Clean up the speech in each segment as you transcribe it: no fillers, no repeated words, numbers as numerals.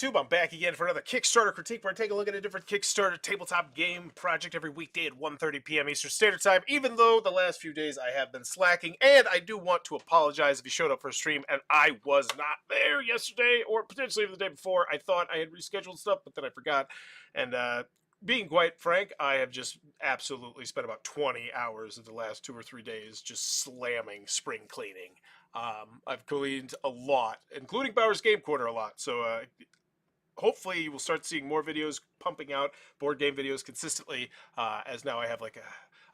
I'm back again for another Kickstarter critique where I take a look at a different Kickstarter tabletop game project every weekday at 1:30 p.m. Eastern Standard Time, even though the last few days I have been slacking. And I do want to apologize if you showed up for a stream and I was not there yesterday or potentially even the day before. I thought I had rescheduled stuff, but then I forgot. And being quite frank, I have just absolutely spent about 20 hours of the last 2 or 3 days just slamming spring cleaning. I've cleaned a lot, including Bowers Game Corner a lot. So hopefully you will start seeing more videos pumping out board game videos consistently, as now I have like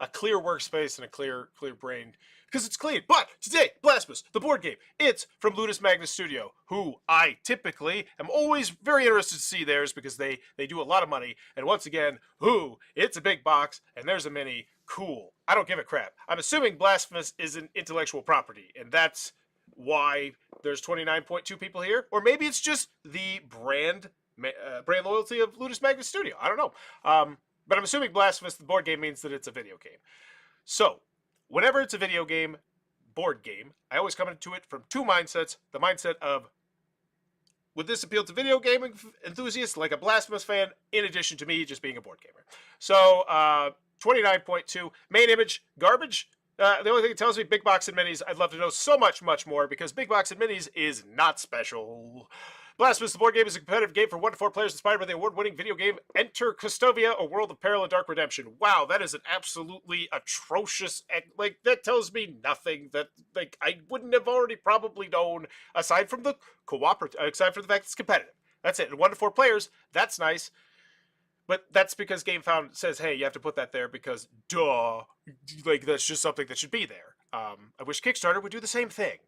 a clear workspace and a clear brain because it's clean. But today, Blasphemous, the board game, it's from Ludus Magnus Studio, who I typically am always very interested to see theirs because they do a lot of money. And once again, it's a big box and there's a mini. Cool. I don't give a crap. I'm assuming Blasphemous is an intellectual property, and that's why there's 29.2 people here, or maybe it's just the brand loyalty of Ludus Magnus Studio. I don't know, but I'm assuming Blasphemous, the board game, means that it's a video game. So whenever it's a video game, board game, I always come into it from two mindsets: the mindset of, would this appeal to video gaming enthusiasts like a Blasphemous fan, in addition to me just being a board gamer? So 29.2 main image garbage. The only thing it tells me, big box and minis. I'd love to know so much more, because big box and minis is not special. Blasphemous, the board game, is a competitive game for 1 to 4 players inspired by the award-winning video game Enter Cvstodia, a world of peril and dark redemption. Wow, that is an absolutely atrocious, like, that tells me nothing that, like, I wouldn't have already probably known, aside from the aside from the fact it's competitive. That's it. And 1 to 4 players, that's nice. But that's because GameFound says, hey, you have to put that there because, duh, like, that's just something that should be there. I wish Kickstarter would do the same thing.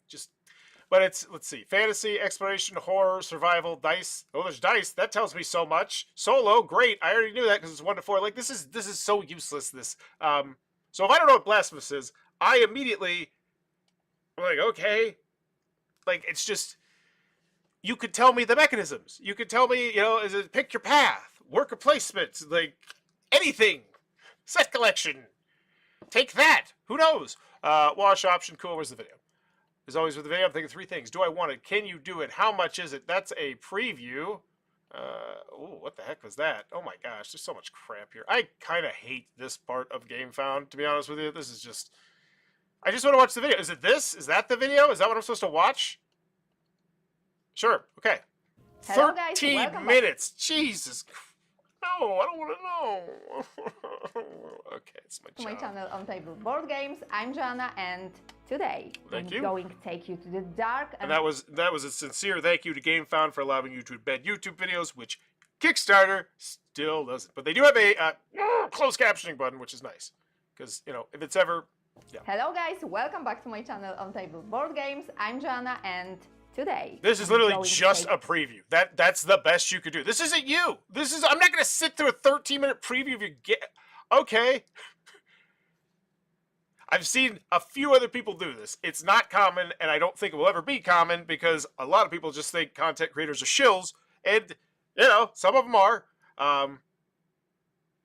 But it's, let's see, fantasy, exploration, horror, survival, dice. Oh, there's dice. That tells me so much. Solo, great. I already knew that because it's 1 to 4. Like, this is so useless, this. So if I don't know what Blasphemous is, I immediately, I'm like, okay. Like, it's just, you could tell me the mechanisms. You could tell me, is it pick your path? Worker placement, like anything. Set collection. Take that. Who knows? Wash option. Cool. Where's the video? As always with the video, I'm thinking 3 things. Do I want it? Can you do it? How much is it? That's a preview. Oh, what the heck was that? Oh my gosh, there's so much crap here. I kind of hate this part of GameFound, to be honest with you. This is just, I just want to watch the video. Is it this? Is that the video? Is that what I'm supposed to watch? Sure. Okay. Hello, guys. 13 minutes. Jesus Christ. No, I don't want to know. Okay, it's my to my channel on table board games. I'm Joanna, and today I'm going to take you to the dark. And that was a sincere thank you to GameFound for allowing you to embed YouTube videos, which Kickstarter still doesn't. But they do have a closed captioning button, which is nice, because if it's ever. Yeah. Hello, guys. Welcome back to my channel on table board games. I'm Joanna, and today, this is literally just a preview. That's the best you could do. This isn't you. I'm not going to sit through a 13-minute preview of your game. Okay. I've seen a few other people do this. It's not common, and I don't think it will ever be common because a lot of people just think content creators are shills, and, some of them are.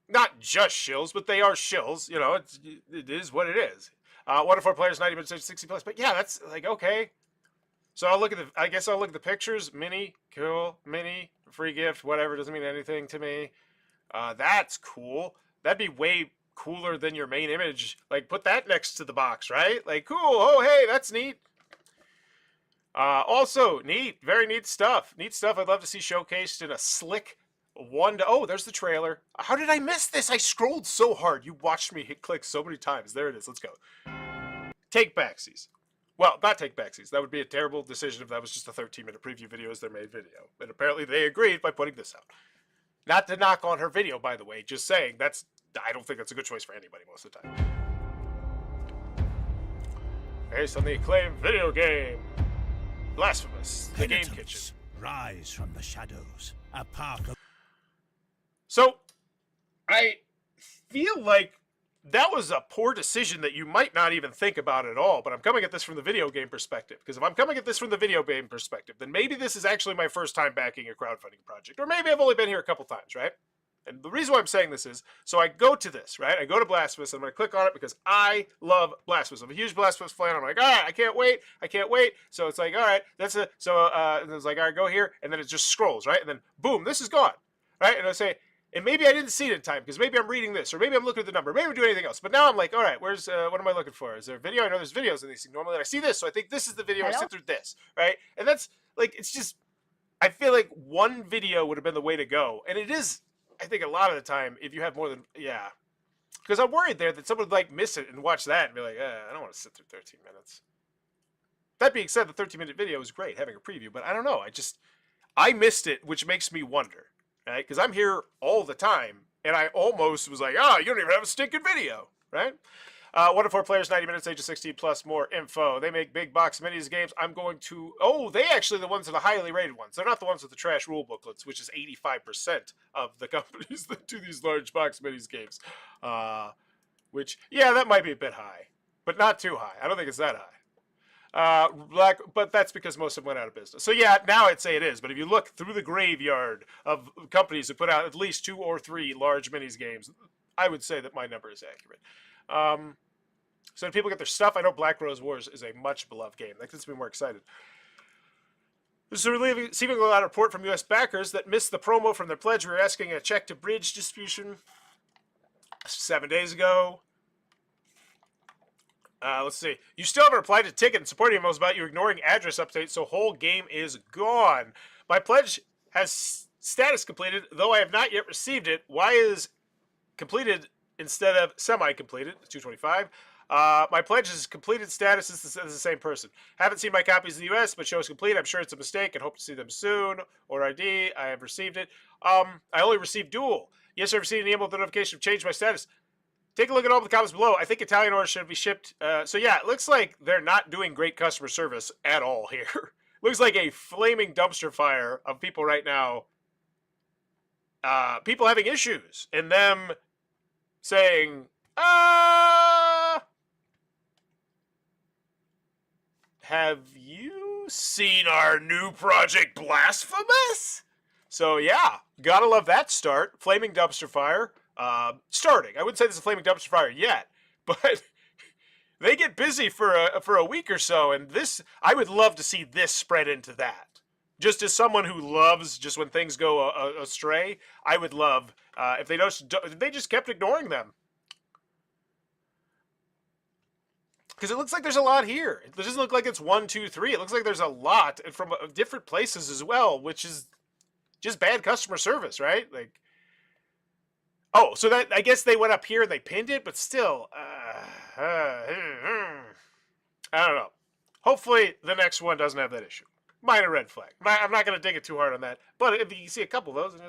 Not just shills, but they are shills. It is what it is. 1 to 4 players, 90 minutes, 60 plus. But yeah, that's like, okay. So I guess I'll look at the pictures. Mini, cool. Mini, free gift, whatever. Doesn't mean anything to me. That's cool. That'd be way cooler than your main image. Like, put that next to the box, right? Like, cool. Oh, hey, that's neat. Also, neat. Very neat stuff. Neat stuff I'd love to see showcased in a slick oh, there's the trailer. How did I miss this? I scrolled so hard. You watched me hit click so many times. There it is. Let's go. Take backsies. Well, not take backsies. That would be a terrible decision if that was just a 13-minute preview video as their main video. And apparently they agreed by putting this out. Not to knock on her video, by the way. Just saying, I don't think that's a good choice for anybody most of the time. Based on the acclaimed video game, Blasphemous, the Game Kitchen. Rise from the shadows, a path of... So, I feel like that was a poor decision that you might not even think about at all, but I'm coming at this from the video game perspective. Because if I'm coming at this from the video game perspective, then maybe this is actually my first time backing a crowdfunding project. Or maybe I've only been here a couple times, right? And the reason why I'm saying this is, so I go to this, right? I go to Blasphemous, and I'm going to click on it because I love Blasphemous. I'm a huge Blasphemous fan. I'm like, all right, I can't wait. So it's like, all right, and it's like, all right, go here, and then it just scrolls, right? And then, boom, this is gone, right? And I say, and maybe I didn't see it in time because maybe I'm reading this, or maybe I'm looking at the number, maybe I'm doing anything else. But now I'm like, all right, what am I looking for? Is there a video? I know there's videos in these things normally, and I see this, so I think this is the video. I sit through this, right? And that's like, it's just, I feel like one video would have been the way to go, and it is. I think a lot of the time, if you have more than, because I'm worried there that someone would like miss it and watch that and be like, I don't want to sit through 13 minutes. That being said, the 13-minute video was great, having a preview, but I don't know. I missed it, which makes me wonder, right? Because I'm here all the time, and I almost was like, you don't even have a stinking video, right? 1 to 4 players, 90 minutes, ages 16 plus, more info. They make big box minis games. I'm going to... Oh, they actually the ones that are the highly rated ones. They're not the ones with the trash rule booklets, which is 85% of the companies that do these large box minis games. Which, that might be a bit high, but not too high. I don't think it's that high. But that's because most of them went out of business. So now I'd say it is. But if you look through the graveyard of companies that put out at least 2 or 3 large minis games, I would say that my number is accurate. So when people get their stuff, I know Black Rose Wars is a much beloved game. That gets me more excited. This is receiving a lot of report from U.S. backers that missed the promo from their pledge. We were asking a check to bridge distribution 7 days ago. Let's see. You still haven't replied to ticket and supporting emails about you ignoring address updates, so whole game is gone. My pledge has status completed, though I have not yet received it. Why is completed instead of semi-completed? 225. My pledge is completed status. This is the same person. Haven't seen my copies in the U.S., but shows complete. I'm sure it's a mistake and hope to see them soon. Or ID. I have received it. I only received dual. Yes, I've received an email notification of change my status. Take a look at all the comments below. I think Italian orders should be shipped. So yeah, it looks like they're not doing great customer service at all here. Looks like a flaming dumpster fire of people right now. People having issues and them saying, have you seen our new project Blasphemous? So yeah, gotta love that start. Flaming dumpster fire. Starting. I wouldn't say this is a flaming dumpster fire yet, but they get busy for a week or so, and this, I would love to see this spread into that. Just as someone who loves just when things go astray, I would love if they just kept ignoring them. Because it looks like there's a lot here. It doesn't look like it's 1, 2, 3. It looks like there's a lot from different places as well, which is just bad customer service, right? Like, oh, so that, I guess they went up here and they pinned it, but still, I don't know. Hopefully the next one doesn't have that issue. Minor red flag. I'm not going to dig it too hard on that, but if you see a couple of those,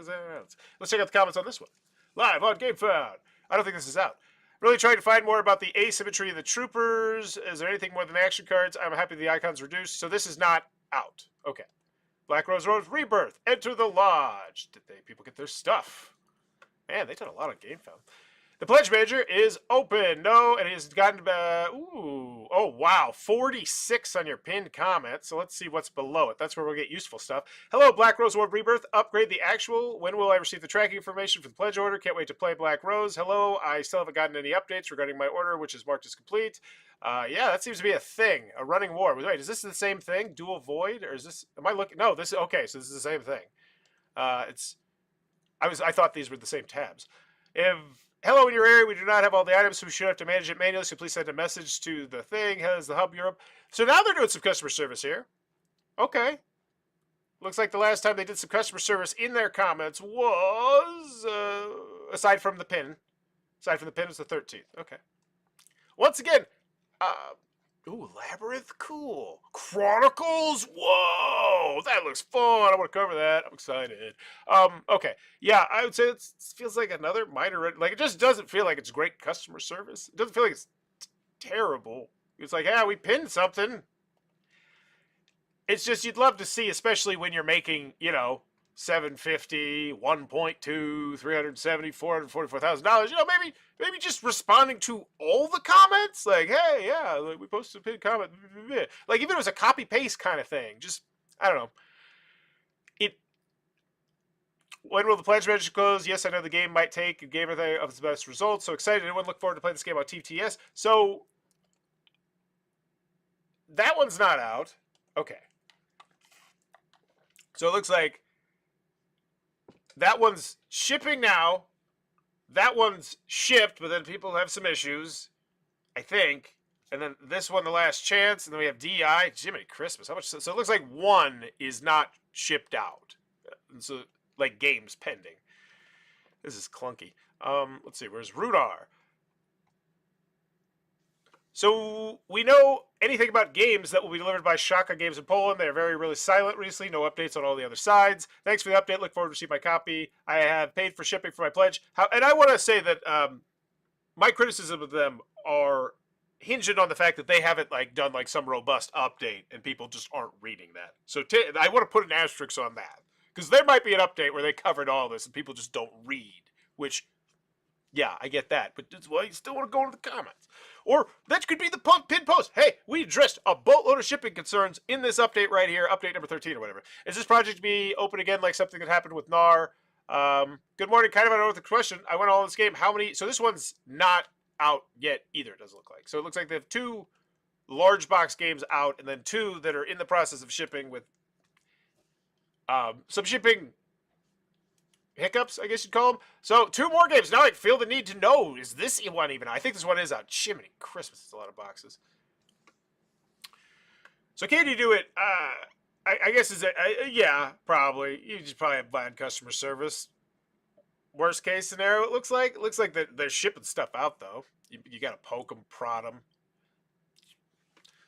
let's check out the comments on this one. Live on GameFound. I don't think this is out. Really trying to find more about the asymmetry of the troopers. Is there anything more than action cards? I'm happy the icon's reduced. So this is not out. Okay. Black Rose Road Rebirth. Enter the Lodge. Did people get their stuff? Man, they did a lot on GameFound. The Pledge Manager is open. No, and it has gotten, oh wow, 46 on your pinned comment. So let's see what's below it. That's where we'll get useful stuff. Hello, Black Rose World Rebirth. Upgrade the actual. When will I receive the tracking information for the pledge order? Can't wait to play Black Rose. Hello, I still haven't gotten any updates regarding my order, which is marked as complete. Yeah, that seems to be a thing, a running war. Wait, is this the same thing? Dual Void, or is this? Am I looking? No, this is okay. So this is the same thing. I thought these were the same tabs. Hello, in your area, we do not have all the items, so we should have to manage it manually, so please send a message to the thing. Has the Hub Europe. So now they're doing some customer service here. Okay. Looks like the last time they did some customer service in their comments was, aside from the pin. Aside from the pin, it was the 13th. Okay. Once again, ooh, Labyrinth, cool. Chronicles, whoa, that looks fun. I want to cover that. I'm excited. Okay, yeah, I would say it feels like another minor, like it just doesn't feel like it's great customer service. It doesn't feel like it's terrible. It's like, yeah, we pinned something. It's just you'd love to see, especially when you're making, you know, $750, 1.2, 370, $444,000. You know, maybe just responding to all the comments. Like, hey, yeah, like, we posted a pinned comment. Like, even if it was a copy paste kind of thing. Just, I don't know. When will the pledge register close? Yes, I know the game might take a game of its best results. So excited. Anyone look forward to playing this game on TTS? So that one's not out. Okay. So it looks like that one's shipping now. That one's shipped, but then people have some issues, I think. And then this one, the last chance, and then we have DI. Jiminy Christmas, how much? So it looks like one is not shipped out. And so, like, games pending. This is clunky. Let's see, where's Rudar? So we know anything about games that will be delivered by Shaka Games in Poland. They're really silent recently. No updates on all the other sides. Thanks for the update. Look forward to receiving my copy. I have paid for shipping for my pledge. And I want to say that my criticism of them are hinged on the fact that they haven't done some robust update, and people just aren't reading that. So I want to put an asterisk on that, because there might be an update where they covered all this and people just don't read. Which, yeah, I get that, but that's why you still want to go into the comments. Or that could be the pinned post. Hey, we addressed a boatload of shipping concerns in this update right here, update number 13 or whatever. Is this project to be open again like something that happened with NAR? Good morning, kind of I don't know the question. I went all this game. How many? So this one's not out yet either, it doesn't look like. So it looks like they have 2 large box games out, and then 2 that are in the process of shipping with some shipping hiccups, I guess you'd call them. So 2 more games. Now I feel the need to know, is this one even? I think this one is out. Jiminy Christmas, it's a lot of boxes. So can you do it? I guess is it? Yeah, probably. You just probably have bad customer service. Worst case scenario, it looks like. It looks like they're shipping stuff out, though. You got to poke them, prod them.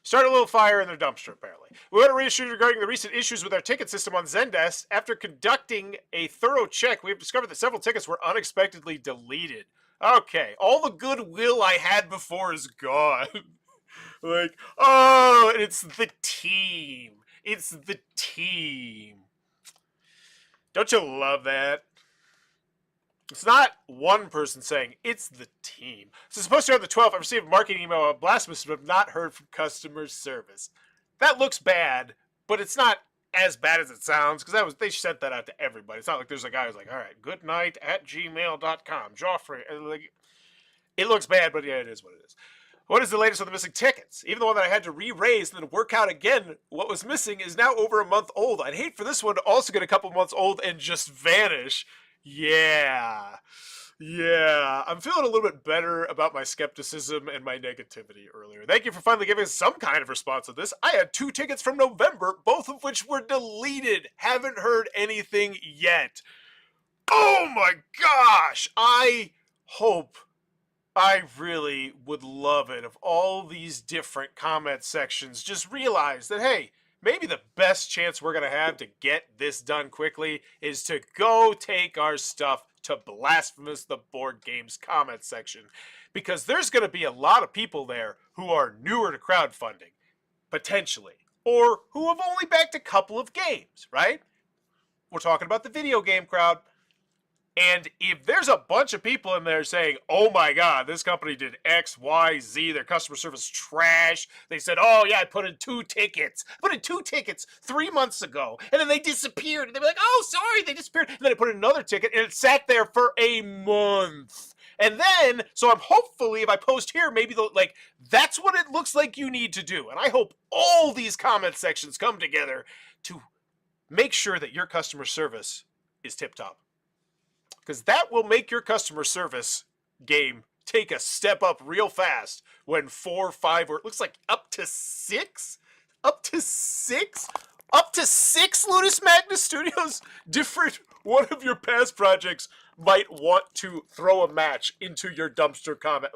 Start a little fire in their dumpster, apparently. We want to reissue regarding the recent issues with our ticket system on Zendesk. After conducting a thorough check, we have discovered that several tickets were unexpectedly deleted. Okay, all the goodwill I had before is gone. Oh, it's the team. It's the team. Don't you love that? It's not one person saying, it's the team. So supposed to on the 12th, I received a marketing email about Blasphemous, but have not heard from customer service. That looks bad, but it's not as bad as it sounds, because they sent that out to everybody. It's not like there's a guy who's like, all right, goodnight@gmail.com. Joffrey. It looks bad, but yeah, it is what it is. What is the latest on the missing tickets? Even the one that I had to re-raise and then work out again what was missing is now over a month old. I'd hate for this one to also get a couple months old and just vanish. Yeah. I'm feeling a little bit better about my skepticism and my negativity earlier. Thank you for finally giving us some kind of response to this. I had 2 tickets from November, both of which were deleted. Haven't heard anything yet. Oh my gosh! I really would love it if all these different comment sections just realized that, hey, maybe the best chance we're going to have to get this done quickly is to go take our stuff to Blasphemous, the board games comment section. Because there's going to be a lot of people there who are newer to crowdfunding, potentially, or who have only backed a couple of games, right? We're talking about the video game crowd. And if there's a bunch of people in there saying, oh my God, this company did X, Y, Z, their customer service trash. They said, oh yeah, I put in 2 tickets. I put in 2 tickets 3 months ago. And then they disappeared. And they were like, oh, sorry, they disappeared. And then I put in another ticket and it sat there for a month. And then, so I'm hopefully, if I post here, maybe that's what it looks like you need to do. And I hope all these comment sections come together to make sure that your customer service is tip-top. Because that will make your customer service game take a step up real fast when 4, 5, or it looks like up to 6? Up to 6? Up to 6 Ludus Magnus Studios? Different one of your past projects might want to throw a match into your dumpster comment.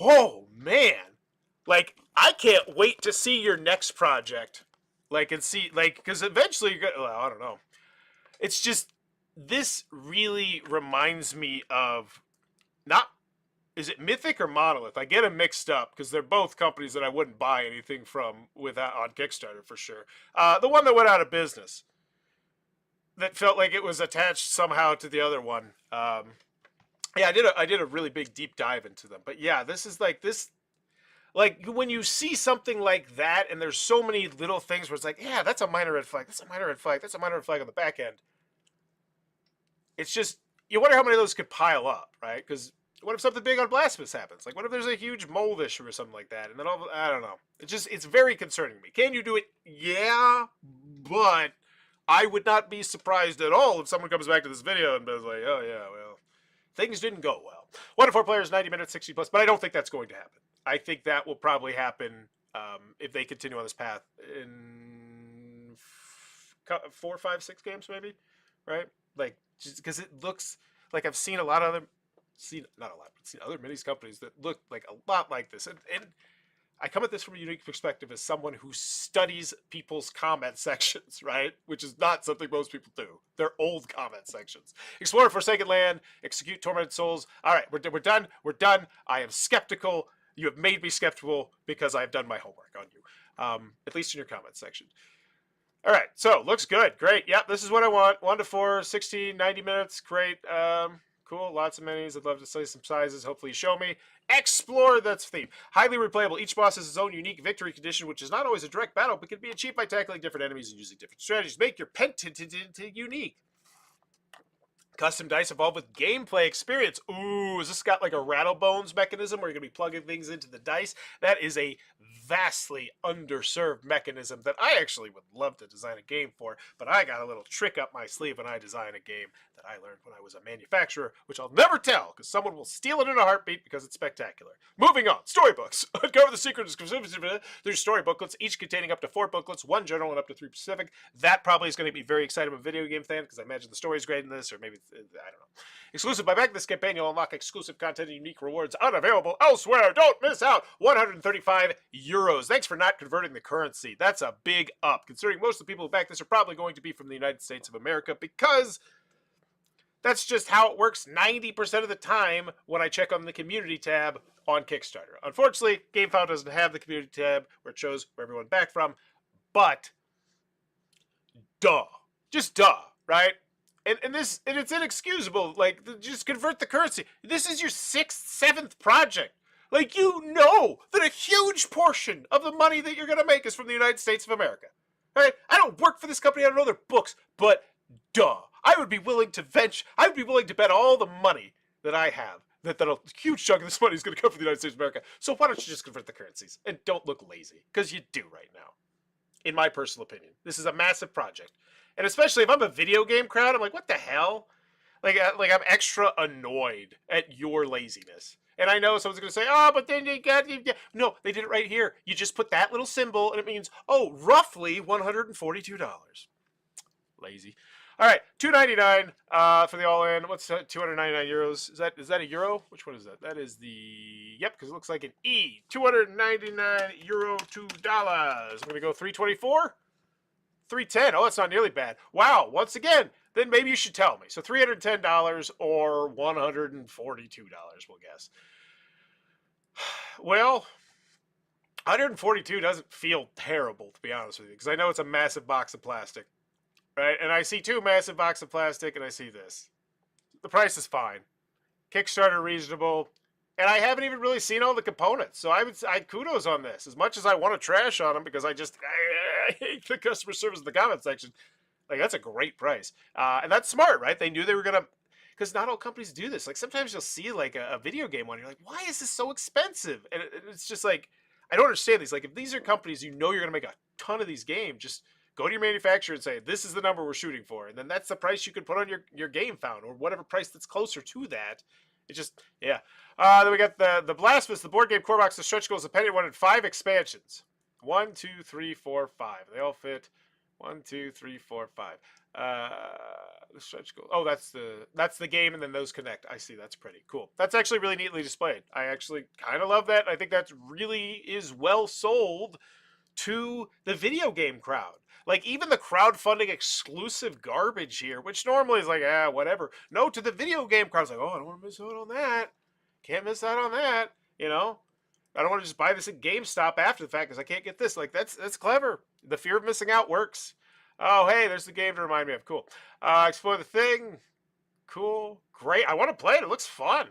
Oh man. I can't wait to see your next project. Because eventually you're gonna, I don't know. It's just, this really reminds me of, is it Mythic or Monolith? I get them mixed up because they're both companies that I wouldn't buy anything from on Kickstarter for sure. The one that went out of business that felt like it was attached somehow to the other one. Yeah, I did a really big deep dive into them. But yeah, this is when you see something like that and there's so many little things where it's like, yeah, that's a minor red flag. That's a minor red flag. That's a minor red flag on the back end. it's just, you wonder how many of those could pile up, right? Because what if something big on Blasphemous happens? Like, what if there's a huge mold issue or something like that? And then I don't know. It's very concerning to me. Can you do it? Yeah, but I would not be surprised at all if someone comes back to this video and is like, oh yeah, well, things didn't go well. 1 to 4 players, 90 minutes, 60 plus, but I don't think that's going to happen. I think that will probably happen if they continue on this path in 4, 5, 6 games, maybe, right? Like, just because it looks like I've seen a lot of other, not a lot, but seen other minis companies that look like a lot like this, and I come at this from a unique perspective as someone who studies people's comment sections, right? Which is not something most people do. They're old comment sections. Explore Forsaken Land, execute Tormented Souls. All right, we're done. We're done. I am skeptical. You have made me skeptical because I've done my homework on you, at least in your comment section. All right, so looks good. Great. Yep, this is what I want. 1 to 4, 60, 90 minutes. Great. Cool. Lots of minis. I'd love to see some sizes. Hopefully you show me. Explore, that's the theme. Highly replayable. Each boss has its own unique victory condition, which is not always a direct battle, but can be achieved by tackling different enemies and using different strategies. Make your Penitents unique. Custom dice evolve with gameplay experience. Ooh, has this got like a rattle bones mechanism where you're going to be plugging things into the dice? That is a vastly underserved mechanism that I actually would love to design a game for, but I got a little trick up my sleeve when I design a game that I learned when I was a manufacturer, which I'll never tell because someone will steal it in a heartbeat because it's spectacular. Moving on, storybooks. Uncover the secret of there's story booklets, each containing up to 4 booklets, 1 general and up to 3 specific. That probably is going to be very exciting of a video game fan because I imagine the story's great in this, or maybe I don't know. Exclusive by back this campaign, you'll unlock exclusive content and unique rewards unavailable elsewhere. Don't miss out. 135 euros. Thanks for not converting the currency. That's a big up, considering most of the people who back this are probably going to be from the United States of America, because that's just how it works 90% of the time when I check on the community tab on Kickstarter. Unfortunately, GameFound doesn't have the community tab where it shows where everyone backed from, but duh. Just duh, right? And it's inexcusable. Like, just convert the currency. This is your 6th, 7th project. Like, you know that a huge portion of the money that you're going to make is from the United States of America. Right? I don't work for this company. I don't know their books. But, duh. I would be willing to bet all the money that I have that a huge chunk of this money is going to come from the United States of America. So why don't you just convert the currencies? And don't look lazy. Because you do right now. In my personal opinion. This is a massive project. And especially if I'm a video game crowd, I'm like, what the hell? Like I'm extra annoyed at your laziness. And I know someone's going to say, oh, but then you got... No, they did it right here. You just put that little symbol, and it means, oh, roughly $142. Lazy. All right, $2.99 for the all-in. What's that? 299 euros. Is that a euro? Which one is that? That is the... Yep, because it looks like an E. 299 euro, $2. I'm going to go 324. 310. Oh, that's not nearly bad. Wow. Once again, then maybe you should tell me. So $310 or $142, we'll guess. Well, 142 doesn't feel terrible, to be honest with you, because I know it's a massive box of plastic, right? And I see 2 massive boxes of plastic, and I see this. The price is fine. Kickstarter reasonable. And I haven't even really seen all the components. So I kudos on this. As much as I want to trash on them because I hate the customer service in the comment section. Like, that's a great price. And that's smart, right? They knew they were going to... Because not all companies do this. Like, sometimes you'll see, like, a video game one. You're like, why is this so expensive? And it's just like, I don't understand these. Like, if these are companies you know you're going to make a ton of these games, just go to your manufacturer and say, this is the number we're shooting for. And then that's the price you could put on your game found, or whatever price that's closer to that. It just, yeah. Then we got the Blasphemous, the board game core box, the stretch goals, the penny wanted 5 expansions. 1, 2, 3, 4, 5. They all fit. 1, 2, 3, 4, 5. The stretch goal. Oh, that's the game, and then those connect. I see. That's pretty cool. That's actually really neatly displayed. I actually kind of love that. I think that really is well sold to the video game crowd. Like, even the crowdfunding exclusive garbage here, which normally is like, whatever. No, to the video game crowd, it's like, oh, I don't want to miss out on that. Can't miss out on that, you know? I don't want to just buy this at GameStop after the fact because I can't get this. Like, that's clever. The fear of missing out works. Oh, hey, there's the game to remind me of. Cool. Explore the thing. Cool. Great. I want to play it. It looks fun.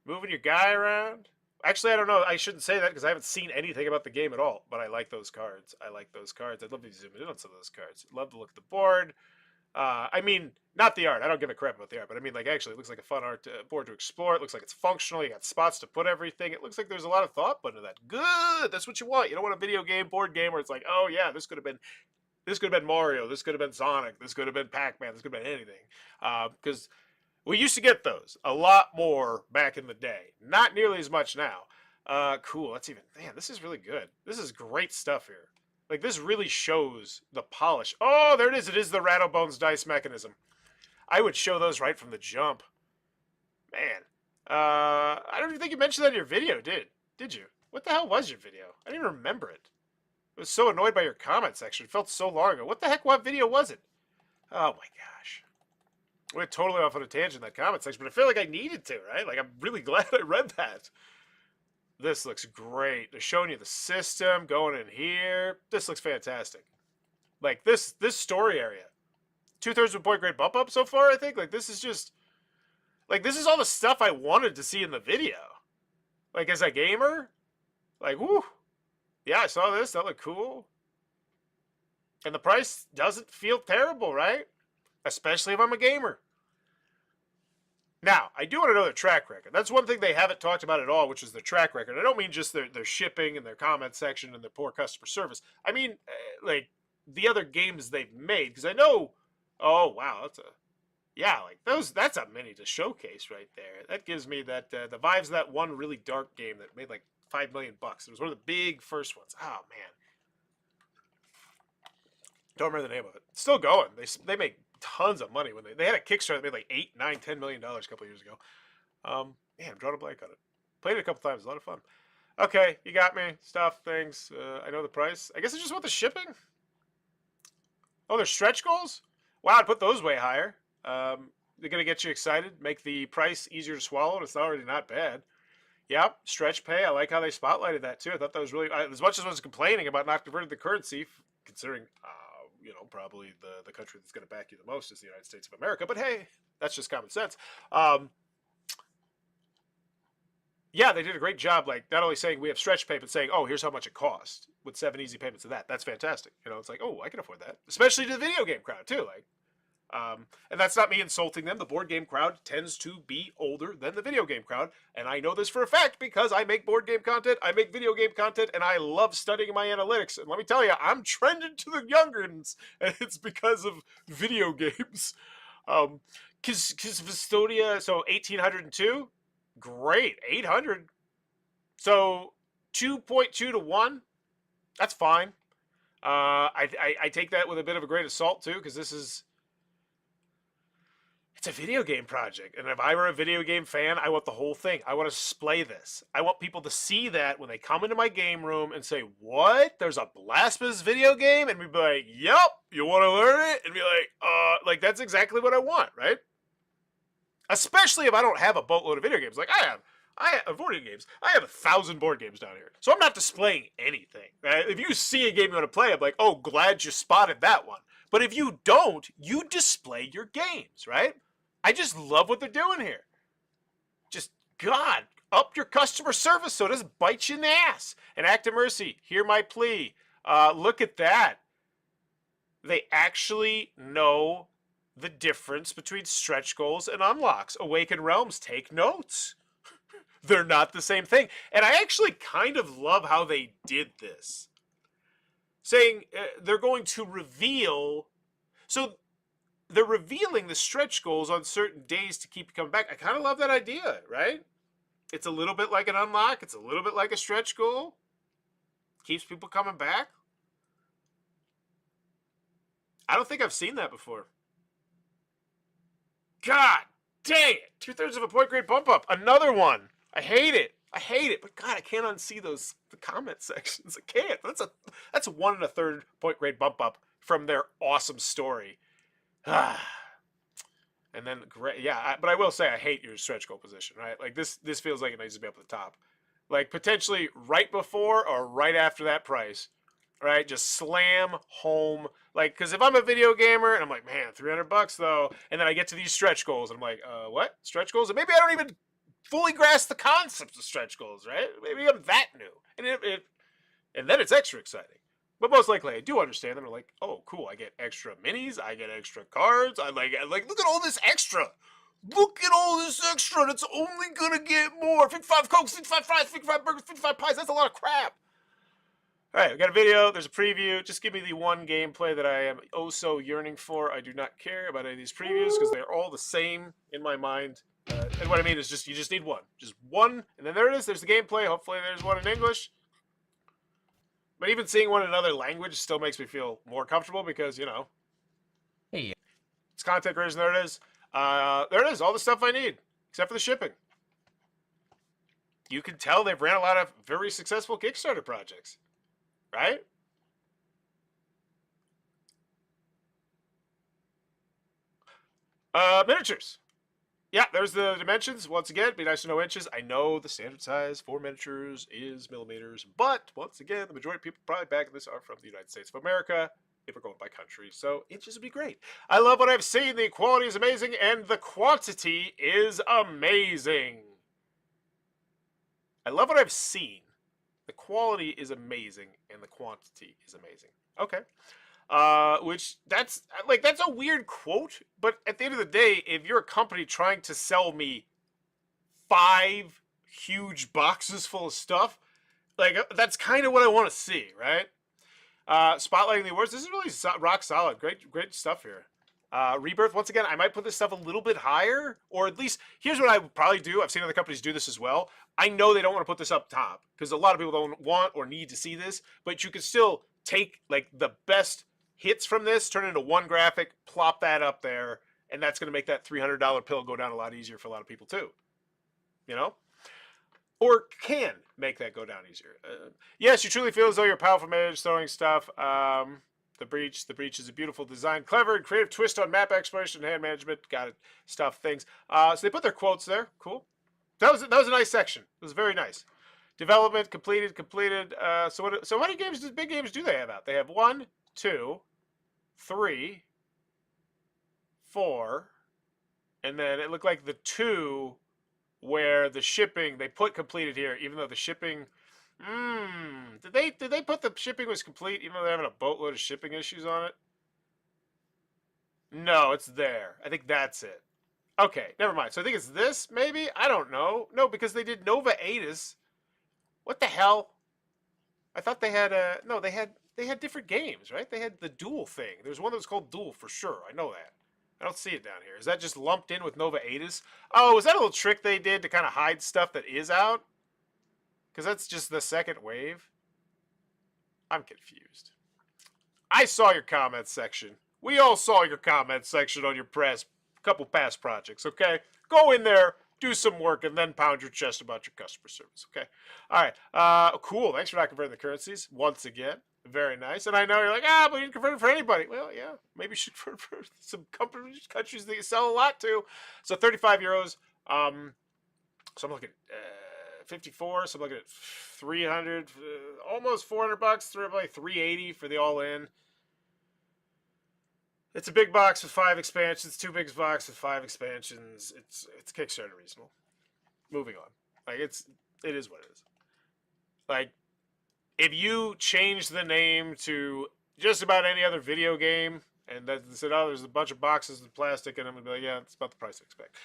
Moving your guy around. Actually, I don't know. I shouldn't say that because I haven't seen anything about the game at all. But I like those cards. I'd love to zoom in on some of those cards. Love the look of the board. I mean, not the art. I don't give a crap about the art, but I mean, like, actually, it looks like a fun art board to explore. It looks like it's functional. You got spots to put everything. It looks like there's a lot of thought put into that. Good. That's what you want. You don't want a video game, board game, where it's like, oh yeah, this could have been Mario. This could have been Sonic. This could have been Pac-Man. This could have been anything. Because we used to get those a lot more back in the day. Not nearly as much now. Cool. That's even. Man, this is really good. This is great stuff here. Like, this really shows the polish. Oh, there it is. It is the Rattlebones dice mechanism. I would show those right from the jump. Man. I don't even think you mentioned that in your video, did you? What the hell was your video? I didn't even remember it. I was so annoyed by your comment section. It felt so long ago. What the heck, what video was it? Oh my gosh. We went totally off on a tangent in that comment section, but I feel like I needed to, right? Like, I'm really glad I read that. This looks great. They're showing you the system going in here. This looks fantastic. Like, this story area. 2/3 of a point grade bump up so far, I think. Like, this is just... Like, this is all the stuff I wanted to see in the video. Like, as a gamer. Like, whoo. Yeah, I saw this. That looked cool. And the price doesn't feel terrible, right? Especially if I'm a gamer. Now, I do want to know their track record. That's one thing they haven't talked about at all, which is their track record. I don't mean just their shipping and their comment section and their poor customer service. I mean, like, the other games they've made. Because I know, oh, wow, that's a mini to showcase right there. That gives me that the vibes of that one really dark game that made like $5 million. It was one of the big first ones. Oh, man. Don't remember the name of it. It's still going. They make tons of money when they had a Kickstarter that made like $8, $9, $10 million a couple years ago. Man, I'm drawing a blank on it. Played it a couple times. A lot of fun. Okay, you got me. Stuff, things. I know the price. I guess I just want the shipping. Oh, there's stretch goals? Wow, I'd put those way higher. They're going to get you excited, make the price easier to swallow, and it's already not bad. Yep, stretch pay. I like how they spotlighted that, too. I thought that was really... as much as I was complaining about not converting the currency, considering... probably the country that's going to back you the most is the United States of America. But hey, that's just common sense. Yeah, they did a great job, like, not only saying we have stretch pay, but saying, oh, here's how much it costs with 7 easy payments of that. That's fantastic. It's like, oh, I can afford that. Especially to the video game crowd, too. Like, and that's not me insulting them. The board game crowd tends to be older than the video game crowd. And I know this for a fact because I make board game content, I make video game content, and I love studying my analytics. And let me tell you, I'm trending to the youngerns, and it's because of video games. Cvstodia, so 1802, great, 800. So 2.2 to 1, that's fine. I take that with a bit of a grain of salt too, because it's a video game project. And if I were a video game fan, I want the whole thing. I want to display this. I want people to see that when they come into my game room and say, what? There's a Blasphemous video game? And we'd be like, yep, you want to learn it? And be like, that's exactly what I want, right? Especially if I don't have a boatload of video games. Like I have board games. I have 1,000 board games down here. So I'm not displaying anything. Right? If you see a game you want to play, I'm like, oh, glad you spotted that one. But if you don't, you display your games, right? I just love what they're doing here. Just, God, up your customer service so it doesn't bite you in the ass. An act of mercy, hear my plea. Look at that. They actually know the difference between stretch goals and unlocks. Awakened Realms, take notes. They're not the same thing. And I actually kind of love how they did this. Saying they're going to reveal... So they're revealing the stretch goals on certain days to keep you coming back. I kind of love that idea, right? It's a little bit like an unlock. It's a little bit like a stretch goal. Keeps people coming back. I don't think I've seen that before. God dang it. 2/3 of a point grade bump up. Another one. I hate it. I hate it. But God, I can't unsee the comment sections. I can't. That's 1 1/3 point grade bump up from their awesome story. And then, yeah, but I will say I hate your stretch goal position, right? Like, this feels like it needs to be up at the top. Like, potentially right before or right after that price, right? Just slam home. Like, because if I'm a video gamer and I'm like, man, $300 though, and then I get to these stretch goals and I'm like, what? Stretch goals? And maybe I don't even fully grasp the concepts of stretch goals, right? Maybe I'm that new. And then it's extra exciting. But most likely, I do understand them. They're like, oh, cool, I get extra minis, I get extra cards. I like, look at all this extra. Look at all this extra. That's only gonna get more. 55 Cokes, 55 fries, 55 burgers, 55 pies. That's a lot of crap. All right, we got a video. There's a preview. Just give me the one gameplay that I am oh so yearning for. I do not care about any of these previews because they're all the same in my mind. And what I mean is just you just need one. Just one, and then there it is. There's the gameplay. Hopefully there's one in English. But even seeing one in another language still makes me feel more comfortable because, you know. Hey. It's content creation. There it is. There it is. All the stuff I need, except for the shipping. You can tell they've ran a lot of very successful Kickstarter projects. Right? Miniatures. Yeah, there's the dimensions. Once again, be nice to know inches. I know the standard size for miniatures is millimeters, but once again, the majority of people probably backing this are from the United States of America, if we're going by country, so inches would be great. I love what I've seen. The quality is amazing, and the quantity is amazing. I love what I've seen. The quality is amazing, and the quantity is amazing. Okay. Which that's a weird quote, but at the end of the day, if you're a company trying to sell me 5 huge boxes full of stuff, like that's kind of what I want to see, right? Spotlighting the awards. This is really rock solid. Great stuff here. Rebirth. Once again, I might put this stuff a little bit higher, or at least here's what I would probably do. I've seen other companies do this as well. I know they don't want to put this up top because a lot of people don't want or need to see this, but you can still take like the best hits from this, turn it into one graphic, plop that up there, and that's going to make that $300 pill go down a lot easier for a lot of people too. You know? Or can make that go down easier. Yes, you truly feel as though you're a powerful mage throwing stuff. The Breach is a beautiful design, clever and creative twist on map exploration and hand management. Got it, stuff, things. So they put their quotes there. Cool. That was a nice section. It was very nice. Development completed. So how many games, big games, do they have out? They have 1, 2, 3, 4, and then it looked like the 2 where the shipping they put completed here, even though the shipping. Did they put the shipping was complete, even though they're having a boatload of shipping issues on it? No, it's there. I think that's it. Okay, never mind. So I think it's this, maybe? I don't know. No, because they did Nova Aetus. What the hell? I thought they had no, they had different games, right? They had the Duel thing. There's one that was called Duel for sure. I know that. I don't see it down here. Is that just lumped in with Nova Aetus? Oh, is that a little trick they did to kind of hide stuff that is out? Because that's just the second wave. I'm confused. I saw your comment section. We all saw your comment section on your couple past projects, okay? Go in there, do some work, and then pound your chest about your customer service, okay? All right. Cool. Thanks for not converting the currencies once again. Very nice. And I know you're like, but you didn't convert it for anybody. Well, yeah, maybe you should convert for some countries that you sell a lot to. So 35 euros. So I'm looking at 54. So I'm looking at 300, almost $400. Like 380 for the all-in. It's a big box with 5 expansions. 2 big boxes with 5 expansions. It's Kickstarter reasonable. Moving on. Like it is what it is. Like, if you change the name to just about any other video game and then said, oh, there's a bunch of boxes of plastic, and I'm going to be like, yeah, it's about the price I expect.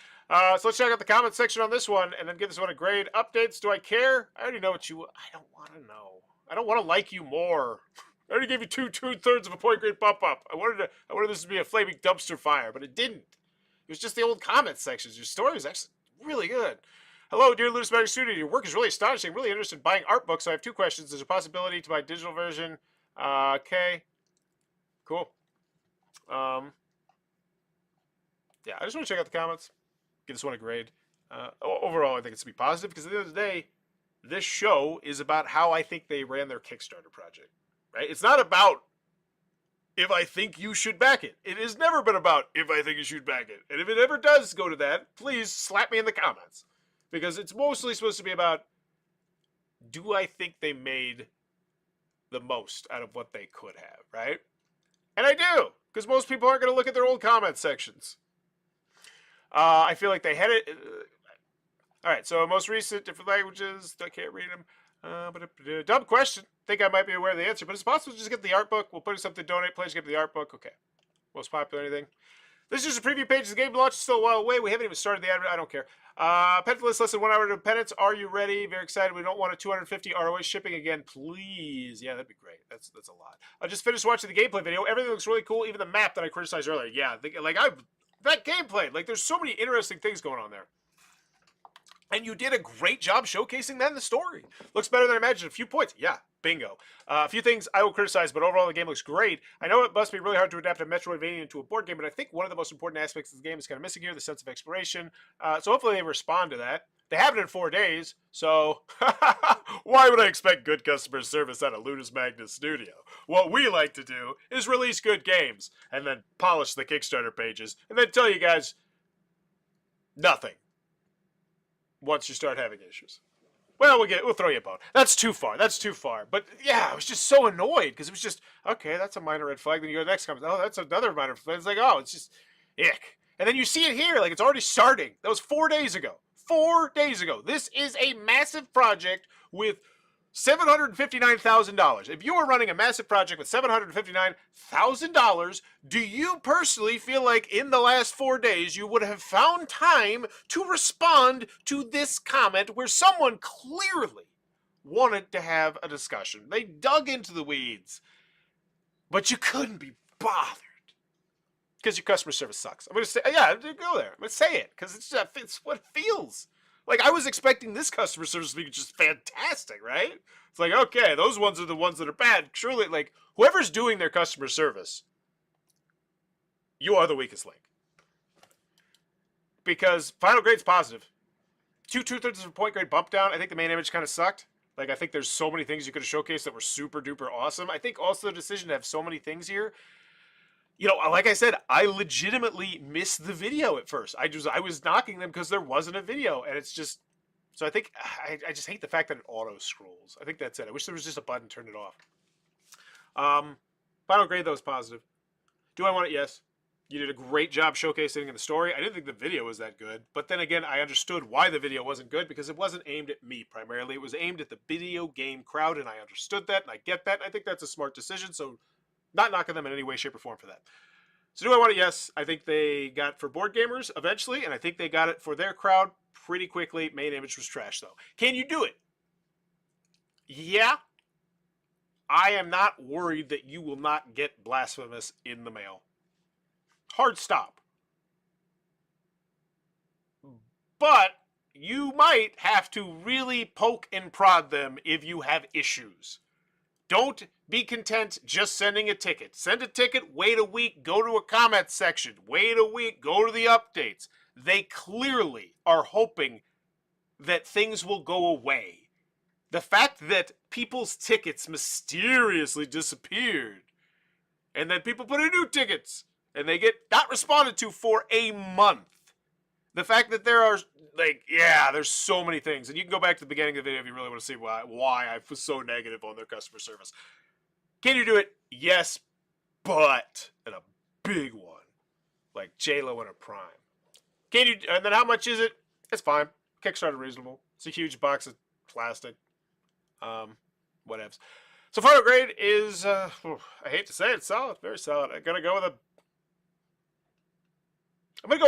So let's check out the comment section on this one and then give this one a grade. Updates, do I care? I already know what you... I don't want to know. I don't want to like you more. I already gave you two-thirds of a point grade bump-up. I wanted this to be a flaming dumpster fire, but it didn't. It was just the old comment sections. Your story was actually really good. Hello, dear Ludus Magic Studio. Your work is really astonishing. I'm really interested in buying art books. So I have 2 questions. There's a possibility to buy a digital version. Okay. Cool. Yeah, I just want to check out the comments. Give this one a grade. Overall, I think it's to be positive because at the end of the day, this show is about how I think they ran their Kickstarter project. Right? It's not about if I think you should back it. It has never been about if I think you should back it. And if it ever does go to that, please slap me in the comments. Because it's mostly supposed to be about, do I think they made the most out of what they could have, right? And I do, because most people aren't going to look at their old comment sections. I feel like they had it. All right, so most recent, different languages. I can't read them. Dumb question. Think I might be aware of the answer, but it's possible to just get the art book. We'll put in something to donate. Players get the art book. Okay. Most popular anything. This is just a preview page. The game launch is still a while away. We haven't even started the ad. I don't care. Penitents, less than 1 hour to Penitents. Are you ready? Very excited. We don't want a 250 ROA shipping again, please. Yeah, that'd be great. That's a lot. I just finished watching the gameplay video. Everything looks really cool. Even the map that I criticized earlier. Yeah, that gameplay. Like, there's so many interesting things going on there. And you did a great job showcasing that in the story. Looks better than I imagined. A few points. Yeah, bingo. A few things I will criticize, but overall the game looks great. I know it must be really hard to adapt a Metroidvania into a board game, but I think one of the most important aspects of the game is kind of missing here, the sense of exploration. So hopefully they respond to that. They have it in 4 days, so why would I expect good customer service out of Ludus Magnus Studio? What we like to do is release good games, and then polish the Kickstarter pages, and then tell you guys nothing once you start having issues. Well, we'll throw you a bone. That's too far. But yeah, I was just so annoyed because it was just, okay, that's a minor red flag. Then you go to the next comment. Oh, that's another minor red flag. It's like, oh, it's just ick. And then you see it here, like it's already starting. That was 4 days ago. 4 days ago. This is a massive project with $759,000. If you are running a massive project with $759,000, do you personally feel like in the last 4 days you would have found time to respond to this comment where someone clearly wanted to have a discussion? They dug into the weeds, but you couldn't be bothered because your customer service sucks. I'm going to say, yeah, go there. I'm going to say it because it's what it feels. Like, I was expecting this customer service to be just fantastic, right? It's like, okay, those ones are the ones that are bad. Surely, like, whoever's doing their customer service, you are the weakest link. Because final grade's positive. Two-thirds of a point grade bump down. I think the main image kind of sucked. Like, I think there's so many things you could have showcased that were super-duper awesome. I think also the decision to have so many things here, you know, like I said, I legitimately missed the video at first. I was knocking them because there wasn't a video, and it's just, so I think, I just hate the fact that it auto-scrolls. I think that's it. I wish there was just a button to turn it off. Final grade, though, is positive. Do I want it? Yes. You did a great job showcasing in the story. I didn't think the video was that good, but then again, I understood why the video wasn't good, because it wasn't aimed at me primarily. It was aimed at the video game crowd, and I understood that, and I get that, and I think that's a smart decision, so not knocking them in any way, shape, or form for that. So do I want it? Yes. I think they got it for board gamers eventually, and I think they got it for their crowd pretty quickly. Main image was trash, though. Can you do it? Yeah. I am not worried that you will not get Blasphemous in the mail. Hard stop. But you might have to really poke and prod them if you have issues. Don't be content just sending a ticket. Send a ticket, wait a week, go to a comment section. Wait a week, go to the updates. They clearly are hoping that things will go away. The fact that people's tickets mysteriously disappeared, and then people put in new tickets, and they get not responded to for a month. The fact that there are, like, yeah, there's so many things. And you can go back to the beginning of the video if you really want to see why I was so negative on their customer service. Can you do it? Yes, but, and a big one, like J-Lo in a prime. Can you, and then how much is it? It's fine. Kickstarter reasonable. It's a huge box of plastic. Whatevs. So final grade is, I hate to say it, solid. Very solid. I'm going to go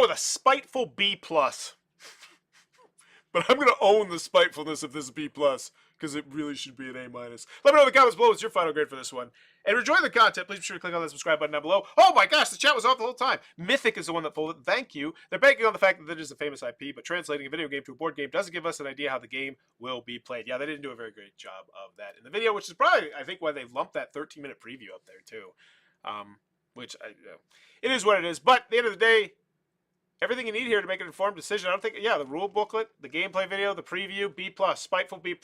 with a spiteful B+. But I'm going to own the spitefulness of this B+, because it really should be an A-. Let me know in the comments below what's your final grade for this one. And if you're enjoying the content, please be sure to click on that subscribe button down below. Oh my gosh, the chat was off the whole time. Mythic is the one that folded. Thank you. They're banking on the fact that it is a famous IP, but translating a video game to a board game doesn't give us an idea how the game will be played. Yeah, they didn't do a very great job of that in the video, which is probably, I think, why they lumped that 13-minute preview up there, too. It is what it is. But at the end of the day, everything you need here to make an informed decision. I don't think, yeah, the rule booklet, the gameplay video, the preview, B+, spiteful B+.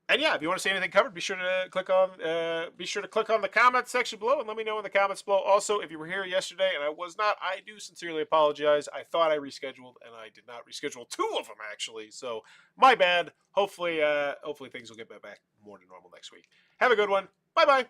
And yeah, if you want to see anything covered, be sure to click on the comments section below and let me know in the comments below. Also, if you were here yesterday and I was not, I do sincerely apologize. I thought I rescheduled and I did not reschedule 2 of them actually. So my bad. Hopefully things will get back more to normal next week. Have a good one. Bye bye.